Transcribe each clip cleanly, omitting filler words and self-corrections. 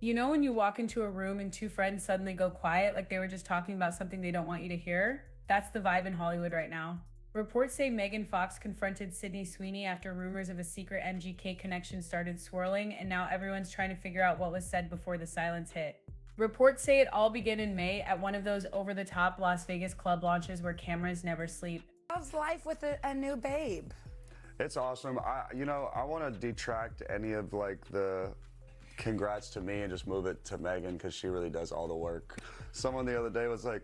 You know when you walk into a room and two friends suddenly go quiet like they were just talking about something they don't want you to hear? That's the vibe in Hollywood right now. Reports say Megan Fox confronted Sydney Sweeney after rumors of a secret MGK connection started swirling, and now everyone's trying to figure out what was said before the silence hit. Reports say it all began in May at one of those over-the-top Las Vegas club launches where cameras never sleep. How's life with a new babe? It's awesome. I want to detract any of like the congrats to me and just move it to Megan because she really does all the work. Someone the other day was like,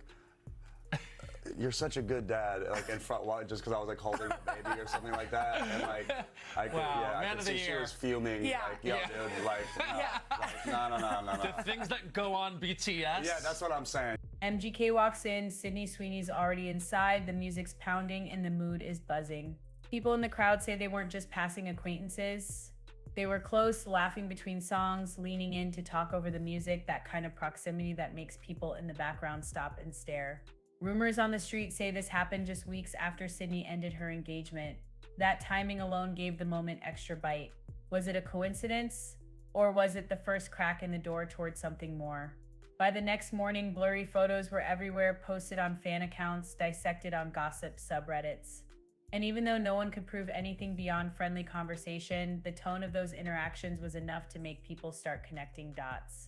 "You're such a good dad," like in front, just because I was like holding the baby or something like that, and like I could, I could see she was fuming. Yeah. Like, yo, dude, like, no. The things that go on BTS. Yeah, that's what I'm saying. MGK walks in, Sydney Sweeney's already inside, the music's pounding, and the mood is buzzing. People in the crowd say they weren't just passing acquaintances. They were close, laughing between songs, leaning in to talk over the music, that kind of proximity that makes people in the background stop and stare. Rumors on the street say this happened just weeks after Sydney ended her engagement. That timing alone gave the moment extra bite. Was it a coincidence? Or was it the first crack in the door towards something more? By the next morning, blurry photos were everywhere, posted on fan accounts, dissected on gossip subreddits. And even though no one could prove anything beyond friendly conversation, the tone of those interactions was enough to make people start connecting dots.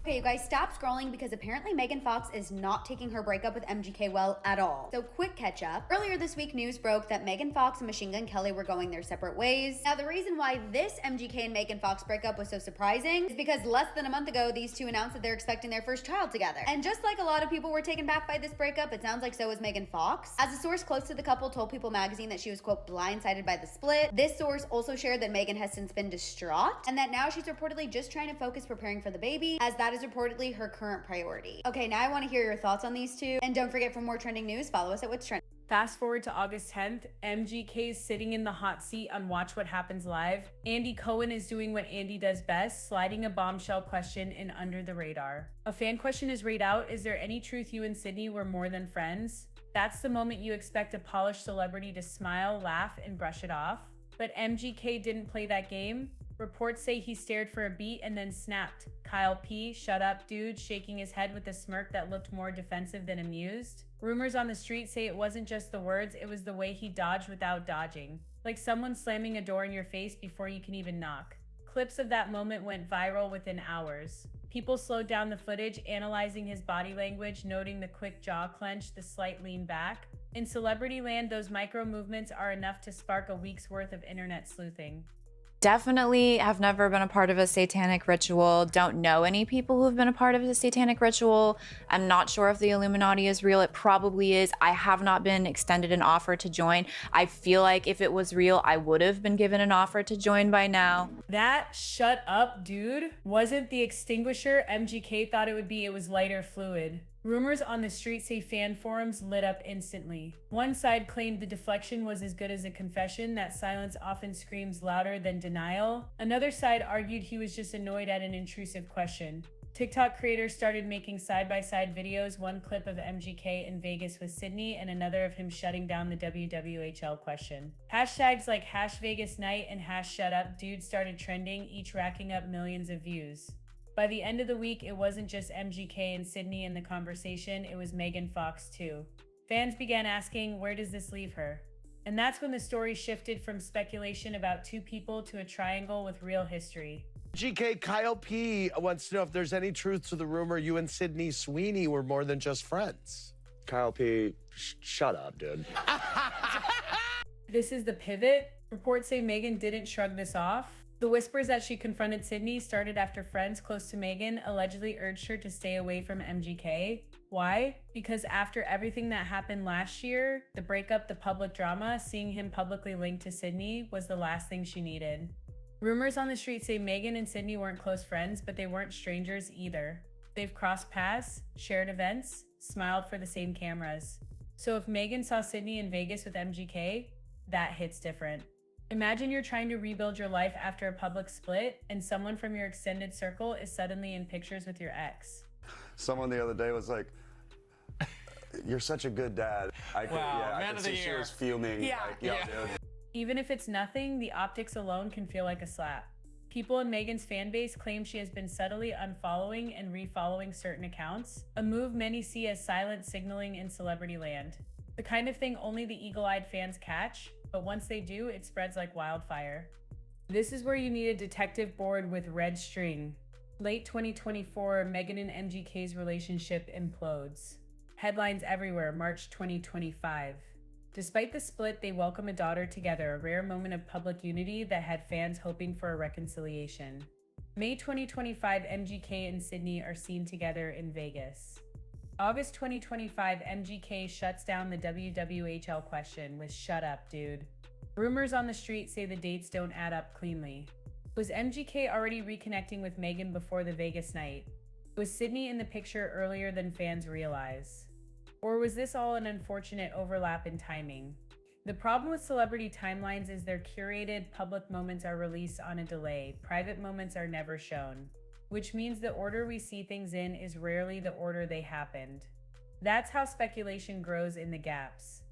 Okay, you guys, stop scrolling because apparently Megan Fox is not taking her breakup with MGK well at all. So quick catch up. Earlier this week, news broke that Megan Fox and Machine Gun Kelly were going their separate ways. Now, the reason why this MGK and Megan Fox breakup was so surprising is because less than a month ago, these two announced that they're expecting their first child together. And just like a lot of people were taken back by this breakup, it sounds like so was Megan Fox. As a source close to the couple told People magazine that she was, quote, blindsided by the split. This source also shared that Megan has since been distraught and that now she's reportedly just trying to focus preparing for the baby, as that is reportedly her current priority. Okay, now I want to hear your thoughts on these two. And don't forget, for more trending news, follow us at What's Trending. Fast forward to August 10th, MGK's sitting in the hot seat on Watch What Happens Live. Andy Cohen is doing what Andy does best, sliding a bombshell question in under the radar. A fan question is read out: is there any truth you and Sydney were more than friends? That's the moment you expect a polished celebrity to smile, laugh, and brush it off. But MGK didn't play that game. Reports say he stared for a beat and then snapped. Kyle P, shut up dude, shaking his head with a smirk that looked more defensive than amused. Rumors on the street say it wasn't just the words, it was the way he dodged without dodging. Like someone slamming a door in your face before you can even knock. Clips of that moment went viral within hours. People slowed down the footage, analyzing his body language, noting the quick jaw clench, the slight lean back. In celebrity land, those micro movements are enough to spark a week's worth of internet sleuthing. Definitely have never been a part of a satanic ritual. Don't know any people who have been a part of a satanic ritual. I'm not sure if the Illuminati is real. It probably is. I have not been extended an offer to join. I feel like if it was real, I would have been given an offer to join by now. That shut up, dude, wasn't the extinguisher MGK thought it would be. It was lighter fluid. Rumors on the street say fan forums lit up instantly. One side claimed the deflection was as good as a confession, that silence often screams louder than denial. Another side argued he was just annoyed at an intrusive question. TikTok creators started making side-by-side videos, one clip of MGK in Vegas with Sydney and another of him shutting down the WWHL question. Hashtags like #VegasNight and #ShutUpDude started trending, each racking up millions of views. By the end of the week, it wasn't just MGK and Sydney in the conversation, it was Megan Fox too. Fans began asking, where does this leave her? And that's when the story shifted from speculation about two people to a triangle with real history. GK, Kyle P wants to know if there's any truth to the rumor you and Sydney Sweeney were more than just friends. Kyle P, shut up, dude. This is the pivot. Reports say Megan didn't shrug this off. The whispers that she confronted Sydney started after friends close to Megan allegedly urged her to stay away from MGK. Why? Because after everything that happened last year, the breakup, the public drama, seeing him publicly linked to Sydney was the last thing she needed. Rumors on the street say Megan and Sydney weren't close friends, but they weren't strangers either. They've crossed paths, shared events, smiled for the same cameras. So if Megan saw Sydney in Vegas with MGK, that hits different. Imagine you're trying to rebuild your life after a public split, and someone from your extended circle is suddenly in pictures with your ex. Someone the other day was like, "You're such a good dad." I could see she was fuming. Yeah. Like, yo, dude. Even if it's nothing, the optics alone can feel like a slap. People in Meghan's fan base claim she has been subtly unfollowing and refollowing certain accounts, a move many see as silent signaling in celebrity land. The kind of thing only the eagle-eyed fans catch, but once they do, it spreads like wildfire. This is where you need a detective board with red string. Late 2024, Meghan and MGK's relationship implodes. Headlines everywhere, March 2025. Despite the split, they welcome a daughter together, a rare moment of public unity that had fans hoping for a reconciliation. May 2025, MGK and Sydney are seen together in Vegas. August 2025, MGK shuts down the WWHL question with "Shut up, dude." Rumors on the street say the dates don't add up cleanly. Was MGK already reconnecting with Meghan before the Vegas night? Was Sydney in the picture earlier than fans realize? Or was this all an unfortunate overlap in timing? The problem with celebrity timelines is their curated public moments are released on a delay. Private moments are never shown, which means the order we see things in is rarely the order they happened. That's how speculation grows in the gaps.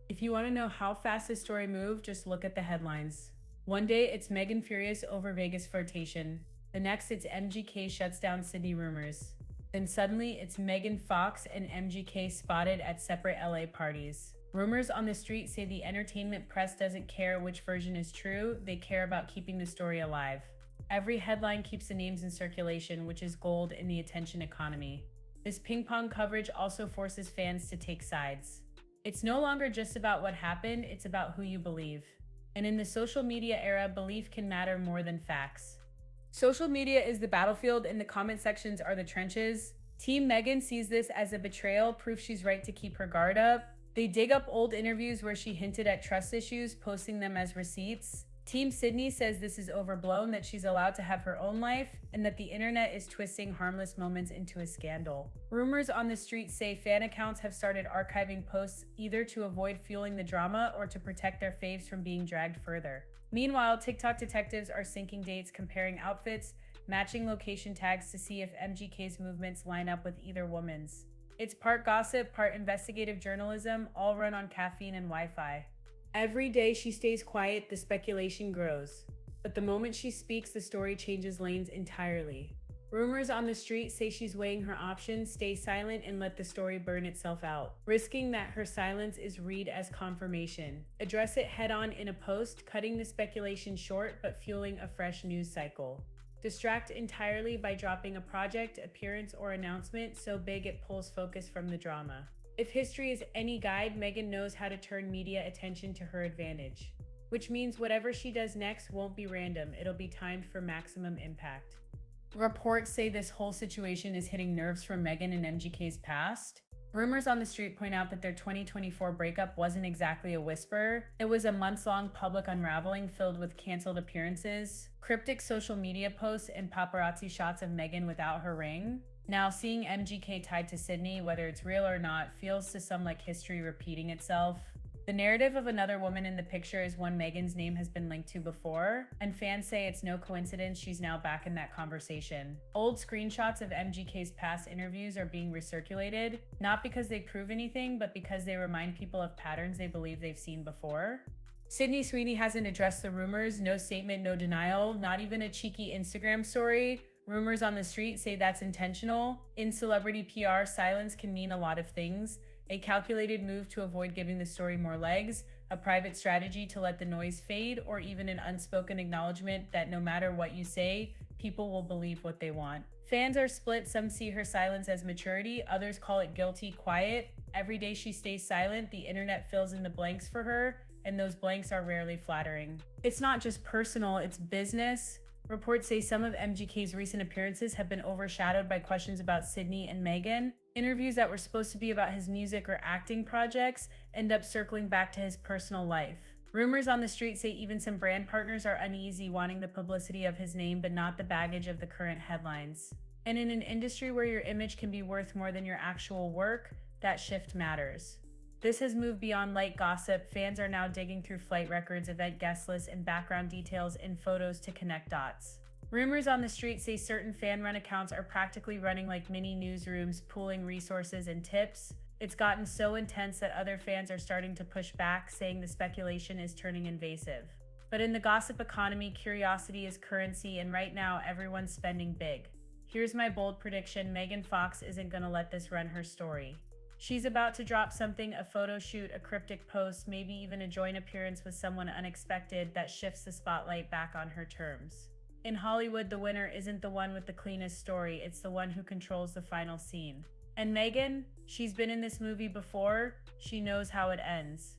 If you want to know how fast this story moved, just look at the headlines. One day, it's Meghan furious over Vegas flirtation. The next, it's MGK shuts down Sydney rumors. Then suddenly, it's Megan Fox and MGK spotted at separate LA parties. Rumors on the street say the entertainment press doesn't care which version is true, they care about keeping the story alive. Every headline keeps the names in circulation, which is gold in the attention economy. This ping-pong coverage also forces fans to take sides. It's no longer just about what happened, it's about who you believe. And in the social media era, belief can matter more than facts. Social media is the battlefield and the comment sections are the trenches. Team Meghan sees this as a betrayal, proof she's right to keep her guard up. They dig up old interviews where she hinted at trust issues, posting them as receipts. Team Sydney says this is overblown, that she's allowed to have her own life, and that the internet is twisting harmless moments into a scandal. Rumors on the street say fan accounts have started archiving posts either to avoid fueling the drama or to protect their faves from being dragged further. Meanwhile, TikTok detectives are syncing dates, comparing outfits, matching location tags to see if MGK's movements line up with either woman's. It's part gossip, part investigative journalism, all run on caffeine and Wi-Fi. Every day she stays quiet, the speculation grows. But the moment she speaks, the story changes lanes entirely. Rumors on the street say she's weighing her options, stay silent and let the story burn itself out, risking that her silence is read as confirmation. Address it head-on in a post, cutting the speculation short but fueling a fresh news cycle. Distract entirely by dropping a project, appearance, or announcement so big it pulls focus from the drama. If history is any guide, Meghan knows how to turn media attention to her advantage. Which means whatever she does next won't be random, it'll be timed for maximum impact. Reports say this whole situation is hitting nerves from Meghan and MGK's past. Rumors on the street point out that their 2024 breakup wasn't exactly a whisper. It was a months-long public unraveling filled with canceled appearances, cryptic social media posts, and paparazzi shots of Meghan without her ring. Now, seeing MGK tied to Sydney, whether it's real or not, feels to some like history repeating itself. The narrative of another woman in the picture is one Meghan's name has been linked to before, and fans say it's no coincidence she's now back in that conversation. Old screenshots of MGK's past interviews are being recirculated, not because they prove anything, but because they remind people of patterns they believe they've seen before. Sydney Sweeney hasn't addressed the rumors, no statement, no denial, not even a cheeky Instagram story. Rumors on the street say that's intentional. In celebrity PR, silence can mean a lot of things. A calculated move to avoid giving the story more legs, a private strategy to let the noise fade, or even an unspoken acknowledgement that no matter what you say, people will believe what they want. Fans are split. Some see her silence as maturity, others call it guilty quiet. Every day she stays silent, the internet fills in the blanks for her, and those blanks are rarely flattering. It's not just personal, it's business. Reports say some of MGK's recent appearances have been overshadowed by questions about Sydney and Meghan. Interviews that were supposed to be about his music or acting projects end up circling back to his personal life. Rumors on the street say even some brand partners are uneasy, wanting the publicity of his name but not the baggage of the current headlines. And in an industry where your image can be worth more than your actual work, that shift matters. This has moved beyond light gossip. Fans are now digging through flight records, event guest lists, and background details in photos to connect dots. Rumors on the street say certain fan-run accounts are practically running like mini newsrooms, pooling resources and tips. It's gotten so intense that other fans are starting to push back, saying the speculation is turning invasive. But in the gossip economy, curiosity is currency, and right now everyone's spending big. Here's my bold prediction: Megan Fox isn't gonna let this run her story. She's about to drop something, a photo shoot, a cryptic post, maybe even a joint appearance with someone unexpected that shifts the spotlight back on her terms. In Hollywood, the winner isn't the one with the cleanest story, it's the one who controls the final scene. And Megan, she's been in this movie before, she knows how it ends.